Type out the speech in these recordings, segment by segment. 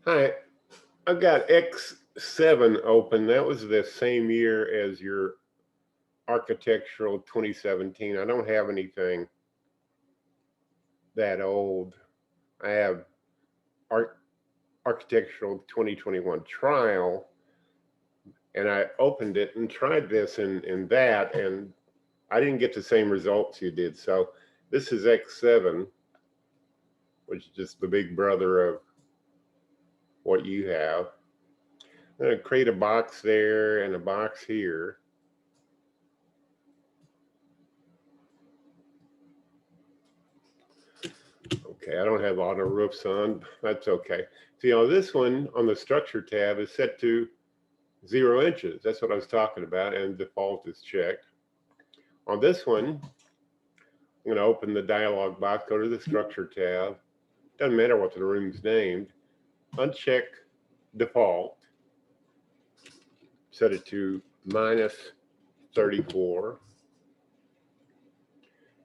Hi, I've got X7 open. That was the same year as your architectural 2017. I don't have anything that old. I have art architectural 2021 trial, and I opened it and tried this and that, and I didn't get the same results you did. So this is X7, which is just the big brother of what you have. I'm going to create a box there and a box here. Okay, I don't have auto roofs on. That's okay. See, on this one, on the structure tab, is set to 0 inches. That's what I was talking about, and default is checked. On this one, I'm going to open the dialog box, go to the structure tab. Doesn't matter what the room's named. Uncheck default. Set it to -34.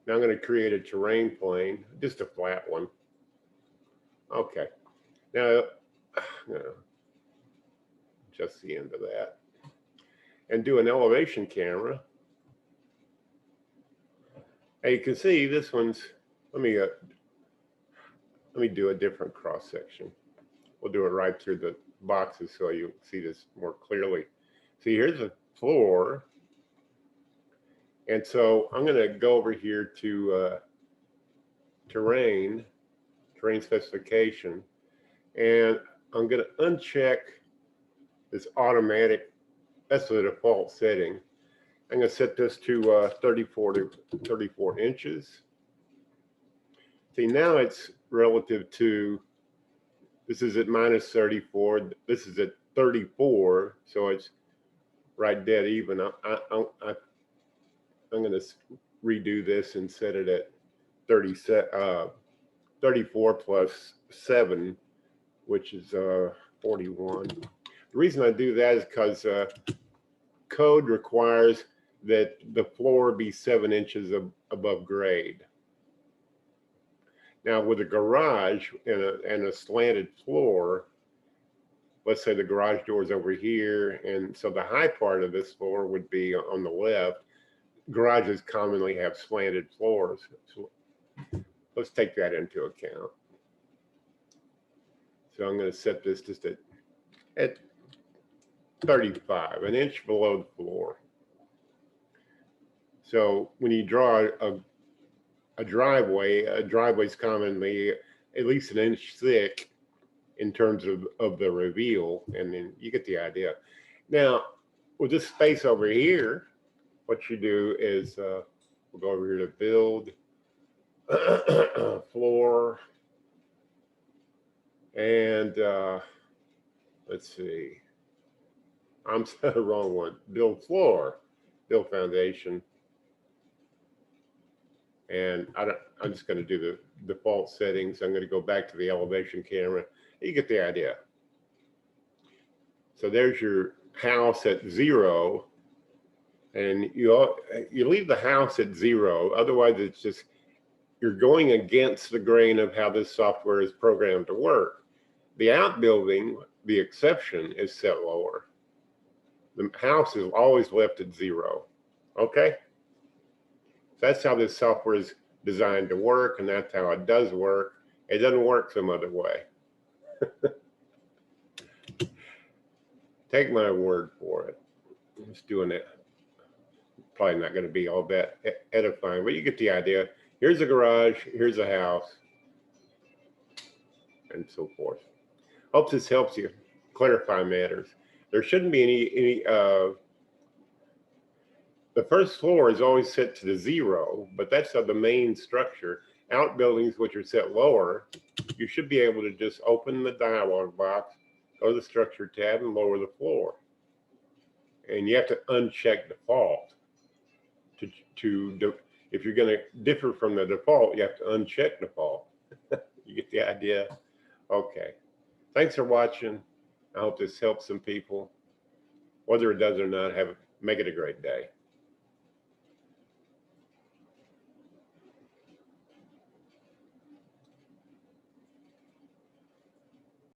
Now I'm going to create a terrain plane, just a flat one. Okay. Now, just the end of that. And do an elevation camera. And you can see this one's, let me do a different cross section. We'll do it right through the boxes so you see this more clearly. See, here's a floor. And so I'm going to go over here to terrain specification, and I'm going to uncheck this automatic. That's the default setting. I'm going to set this to 34 inches. See, now it's relative to, this is at -34, this is at 34, so it's right dead even. I'm going to redo this and set it at 34 plus 7, which is 41. The reason I do that is because code requires that the floor be 7 inches above grade. Now, with a garage and a slanted floor, let's say the garage door is over here, and so the high part of this floor would be on the left. Garages commonly have slanted floors. So let's take that into account. So I'm going to set this just at 35, an inch below the floor. So when you draw a driveway is commonly at least an inch thick in terms of the reveal, and then you get the idea. Now, with this space over here, what you do is we'll go over here to build floor, and let's see, I'm the wrong one. Build floor, build foundation, and I'm just going to do the default settings. I'm going to go back to the elevation camera. You get the idea. So there's your house at 0, and you leave the house at 0. Otherwise, it's just, you're going against the grain of how this software is programmed to work. The outbuilding, the exception, is set lower. The house is always left at 0. Okay? That's how this software is designed to work, and that's how it does work. It doesn't work some other way. Take my word for it. I'm just doing it. Probably not going to be all that edifying, but you get the idea. Here's a garage, here's a house, and so forth. Hope this helps you clarify matters. There shouldn't be any the first floor is always set to the 0, but that's of the main structure. Outbuildings, which are set lower, you should be able to just open the dialog box, go to the structure tab, and lower the floor. And you have to uncheck default. If you're going to differ from the default, you have to uncheck default. You get the idea? Okay. Thanks for watching. I hope this helps some people. Whether it does or not, make it a great day.